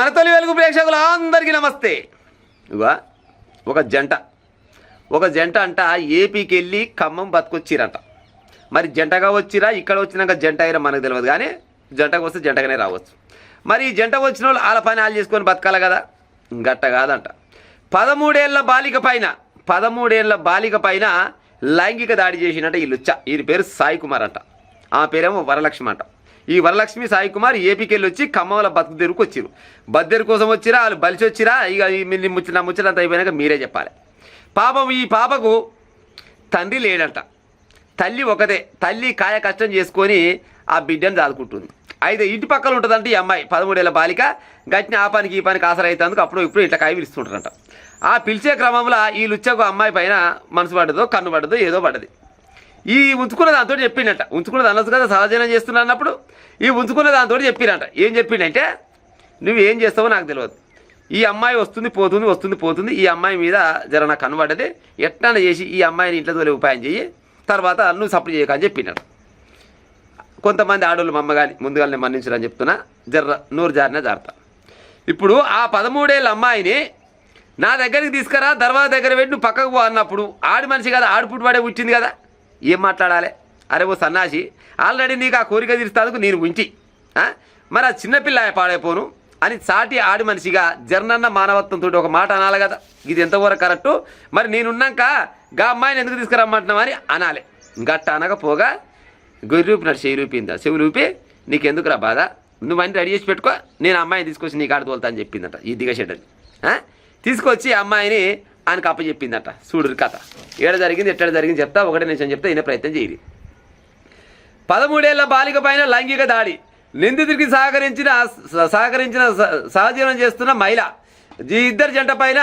మన తొలి వెలుగు ప్రేక్షకులు అందరికీ నమస్తే. ఇవా ఒక జంట అంట ఏపీకి వెళ్ళి ఖమ్మం బతుకొచ్చిరంట. మరి జంటగా వచ్చిరా ఇక్కడ వచ్చినాక జంట అయినా మనకు తెలియదు, కానీ జంటగా వస్తే జంటగానే రావచ్చు. మరి ఈ జంట వచ్చిన వాళ్ళు వాళ్ళ పని వాళ్ళు చేసుకొని బతకాలి కదా, గట్ట కాదంట. 13 బాలిక పైన లైంగిక దాడి చేసినట్ట ఈ లుచ్చ. ఈయన పేరు సాయి కుమార్ అంట, ఆ పేరేమో వరలక్ష్మి అంట. ఈ వరలక్ష్మి సాయి కుమార్ ఏపీకి వెళ్ళి వచ్చి ఖమ్మంలో బతుకు తెరుకు వచ్చిరు. బద్దెరు కోసం వచ్చిరా, వాళ్ళు బలిసి వచ్చిరా, ఇక నా ముచ్చటంతా అయిపోయినాక మీరే చెప్పాలి. పాపం ఈ పాపకు తండ్రి లేడంట, తల్లి ఒకదే. తల్లి కాయ కష్టం చేసుకొని ఆ బిడ్డను దాదుకుంటుంది. అయితే ఇంటి పక్కన ఉంటుందంటే ఈ అమ్మాయి 13 బాలిక గట్టిన ఆ పనికి ఈ పనికి ఆసర అవుతుందుకు అప్పుడు ఇప్పుడు ఇట్లా కాయ పిలుస్తుంటారంట. ఆ పిలిచే క్రమంలో ఈ లుచ్చకు అమ్మాయి పైన మనసు పడ్డదో కన్ను పడ్డదో ఏదో పడ్డది. ఈ ఉంచుకున్న దాంతో చెప్పిండట, ఉంచుకున్నది అనొచ్చు కదా సహజనం చేస్తున్నా అన్నప్పుడు, ఈ ఉంచుకున్న దాంతో చెప్పిండట. ఏం చెప్పిండంటే, నువ్వు ఏం చేస్తావో నాకు తెలియదు, ఈ అమ్మాయి వస్తుంది పోతుంది, ఈ అమ్మాయి మీద జర నాకు కనబడ్డది, ఎట్లా చేసి ఈ అమ్మాయిని ఇంట్లో తోలే ఉపాయం చెయ్యి, తర్వాత నువ్వు సప్లై చేయక అని చెప్పిండట. కొంతమంది ఆడోళ్ళు మా అమ్మగాని ముందుగానే మన్నించారని చెప్తున్నా, జర్ర నూరు జారినా జారుతా. ఇప్పుడు ఆ 13 అమ్మాయిని నా దగ్గరికి తీసుకురా, దర్వాజా దగ్గర పెట్టి నువ్వు పక్కకు పో అన్నప్పుడు, ఆడి మనిషి కదా, ఆడు పుట్టుబడే పుట్టింది కదా, ఏం మాట్లాడాలి? అరే ఓ సన్నాసి, ఆల్రెడీ నీకు ఆ కోరిక తీర్స్తానికి నేను ఉంచి మరి ఆ చిన్నపిల్ల పాడైపోను అని సాటి ఆడి మనిషిగా జర్నన్న మానవత్వంతో ఒక మాట అనాలి కదా. ఇది ఎంతవరకు కరెక్టు? మరి నేనున్నాక గా అమ్మాయిని ఎందుకు తీసుకురమ్మంటున్నామని అనాలి. గట్ట అనకపోగా గొర్రె రూపినాడు, చెవి రూపి నీకెందుకురా బాధ, నువ్వన్నీ రెడీ చేసి పెట్టుకో, నేను అమ్మాయిని తీసుకొచ్చి నీ కాడ తోలుతా అని చెప్పిందట ఈ దిగషెడ్డని. తీసుకొచ్చి అమ్మాయిని ఆయనకు అప్పచెప్పిందట. చూడు కథ ఏడ జరిగింది ఎట్ట జరిగింది చెప్తా, ఒకటే నిమిషం చెప్తా, ఈయన ప్రయత్నం చేయరు. 13 బాలిక పైన లైంగిక దాడి, నిందితుడికి సహకరించిన సహజీవనం చేస్తున్న మహిళ, ఈ ఇద్దరు జంట పైన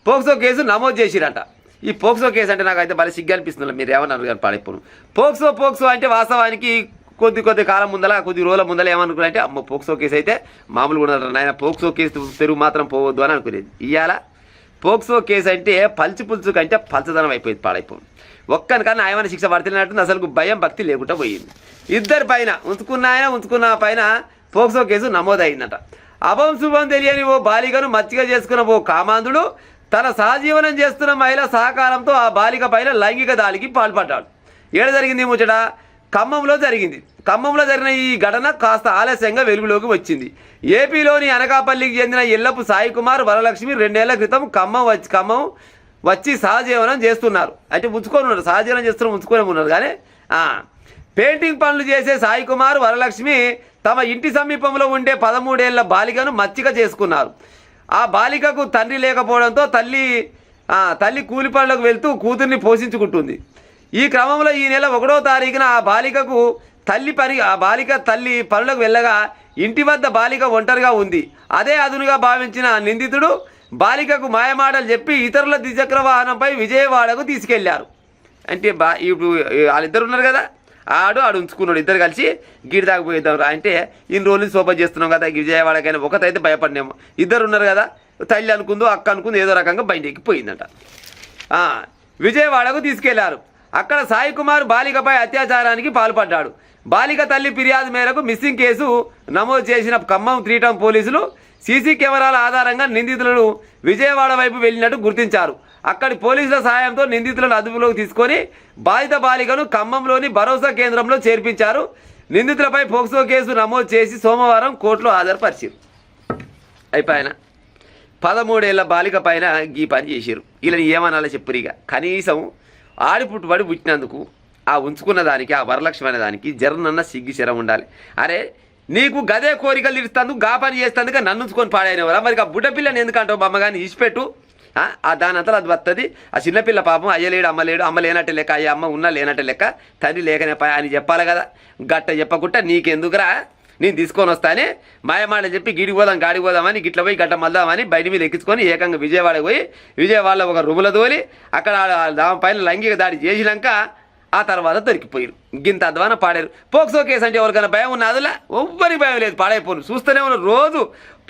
పోక్సో కేసు నమోదు చేసిరంట. ఈ పోక్సో కేసు అంటే నాకు అయితే భలే సిగ్గు అనిపిస్తుంది. మీరు ఏమన్నారు కానీ పాడైపోను. పోక్సో అంటే వాస్తవానికి కొద్ది కాలం ముందల, కొద్ది రోజుల ముందల ఏమనుకున్నారంటే, అమ్మ పోక్సో కేసు అయితే మామూలుగా ఉండదు నాయన, పోక్సో కేసు తెరుగు మాత్రం పోవద్దు అని అనుకునేది. ఇవాళ పోక్సో కేసు అంటే పల్చి పులుసు కంటే పల్చదనం అయిపోయింది, పాడైపోయింది. ఒక్కనికన్నా ఆయమైన శిక్ష పడుతున్నట్టు అసలు భయం భక్తి లేకుండా పోయింది. ఇద్దరి పైన ఉంచుకున్న పైన పోక్సో కేసు నమోదైందట. అభం శుభం తెలియని ఓ బాలికను మచ్చిగా చేసుకున్న ఓ కామాంధుడు తన సహజీవనం చేస్తున్న మహిళ సహకారంతో ఆ బాలిక పైన లైంగిక దాడికి పాల్పడ్డాడు. ఏడ జరిగింది ముచ్చట? ఖమ్మంలో జరిగింది. ఖమ్మంలో జరిగిన ఈ ఘటన కాస్త ఆలస్యంగా వెలుగులోకి వచ్చింది. ఏపీలోని అనకాపల్లికి చెందిన ఎల్లపు సాయి కుమార్ వరలక్ష్మి 2 ఏళ్ల క్రితం ఖమ్మం వచ్చి సహజీవనం చేస్తున్నారు. అంటే ఉంచుకొని ఉన్నారు, సహజీవనం చేస్తున్నారు, ఉంచుకొని ఉన్నారు. కానీ పెయింటింగ్ పనులు చేసే సాయి కుమార్ వరలక్ష్మి తమ ఇంటి సమీపంలో ఉండే 13 బాలికను మచ్చిక చేసుకున్నారు. ఆ బాలికకు తండ్రి లేకపోవడంతో తల్లి కూలి పనులకు వెళ్తూ కూతుర్ని పోషించుకుంటుంది. ఈ క్రమంలో ఈ నెల 1వ తారీఖున ఆ బాలిక తల్లి పనులకు వెళ్ళగా ఇంటి వద్ద బాలిక ఒంటరిగా ఉంది. అదే అదునుగా భావించిన నిందితుడు బాలికకు మాయమాటలు చెప్పి ఇతరుల ద్విచక్ర వాహనంపై విజయవాడకు తీసుకెళ్లారు. అంటే ఇప్పుడు వాళ్ళిద్దరు ఉన్నారు కదా, ఆడు ఉంచుకున్నాడు, ఇద్దరు కలిసి గిడి దాకపోయిద్దాం రా అంటే, ఇన్ని రోజులు సోప చేస్తున్నాం కదా విజయవాడకైనా, ఒకటైతే భయపడినాము, ఇద్దరు ఉన్నారు కదా, తల్లి అనుకుందో అక్క అనుకుందో ఏదో రకంగా బయటికి పోయిందట. విజయవాడకు తీసుకెళ్లారు. అక్కడ సాయి కుమార్ బాలికపై అత్యాచారానికి పాల్పడ్డాడు. బాలిక తల్లి ఫిర్యాదు మేరకు మిస్సింగ్ కేసు నమోదు చేసిన ఖమ్మం 3 టౌన్ పోలీసులు సీసీ కెమెరాల ఆధారంగా నిందితులను విజయవాడ వైపు వెళ్ళినట్టు గుర్తించారు. అక్కడి పోలీసుల సహాయంతో నిందితులను అదుపులోకి తీసుకొని బాధిత బాలికను ఖమ్మంలోని భరోసా కేంద్రంలో చేర్పించారు. నిందితులపై పోక్సో కేసు నమోదు చేసి సోమవారం కోర్టులో హాజరుపరిచారు. అయిపోయిన 13 బాలిక పైన ఈ పని చేశారు. వీళ్ళని ఏమనాలో చెప్పురిగా, కనీసం ఆడిపుట్టుబడి పుట్టినందుకు ఆ ఉంచుకున్న దానికి, ఆ వరలక్ష్మి అనే దానికి జరనన్న సిగ్గి శరం ఉండాలి. అరే నీకు గదే కోరికలు తీరుస్తాను, గా పని చేస్తాను నన్ను ఉంచుకొని పాడైనవరా, మరి ఆ బుడ్డపిల్లని ఎందుకంటావు బమ్మగాని ఇచ్చిపెట్టు, దానంతా అది వస్తుంది. ఆ చిన్నపిల్ల పాపం అయ్యలేడు అమ్మ లేనట్టే లెక్క, అయ్య అమ్మ ఉన్నా లేనట్టే లెక్క, తండ్రి లేకనే అని చెప్పాలి కదా. గట్ట చెప్పకుండా నీకెందుకురా, నేను తీసుకొని వస్తానే మాయమాట చెప్పి గిడికి పోదాం గాడికి పోదామని గిట్ల పోయి గట్ట మల్దామని బయట మీద ఎక్కించుకొని ఏకంగా విజయవాడకి పోయి విజయవాడలో ఒక రూములో తోలి అక్కడ దాని పైన లైంగిక దాడి చేసినాక ఆ తర్వాత దొరికిపోయారు. గింత అధ్వాన పాడారు. పోక్సో కేసు అంటే ఎవరికైనా భయం ఉన్న అదిలా ఎవ్వరికి భయం లేదు, పాడైపోను. చూస్తూనే ఉన్న రోజు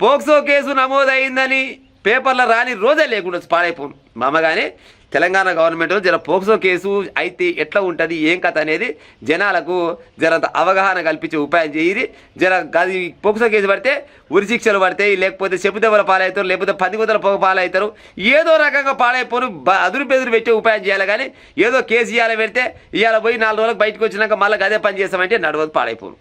పోక్సో కేసు నమోదైందని పేపర్లో రాని రోజే లేకుండా పాడైపోను. మా అమ్మగానే తెలంగాణ గవర్నమెంట్ జర పోక్సో కేసు అయితే ఎట్లా ఉంటుంది ఏం కథ అనేది జనాలకు జరంత అవగాహన కల్పించే ఉపాయం చేయరి. జర గది పోక్సో కేసు పడితే ఉరి శిక్షలు పడతాయి, లేకపోతే చెప్పుదెబ్బల పాలవుతారు, లేకపోతే 10 గుంతల పొగ పాలవుతారు. ఏదో రకంగా పాడైపోను అదురు బెదురు పెట్టే ఉపాయం చేయాలి. కానీ ఏదో కేసు ఇవాళ పెడితే ఇవాళ పోయి 4 రోజులకు బయటకు వచ్చినాక మళ్ళీ అదే పని చేస్తామంటే నడవదు, పాడైపోను.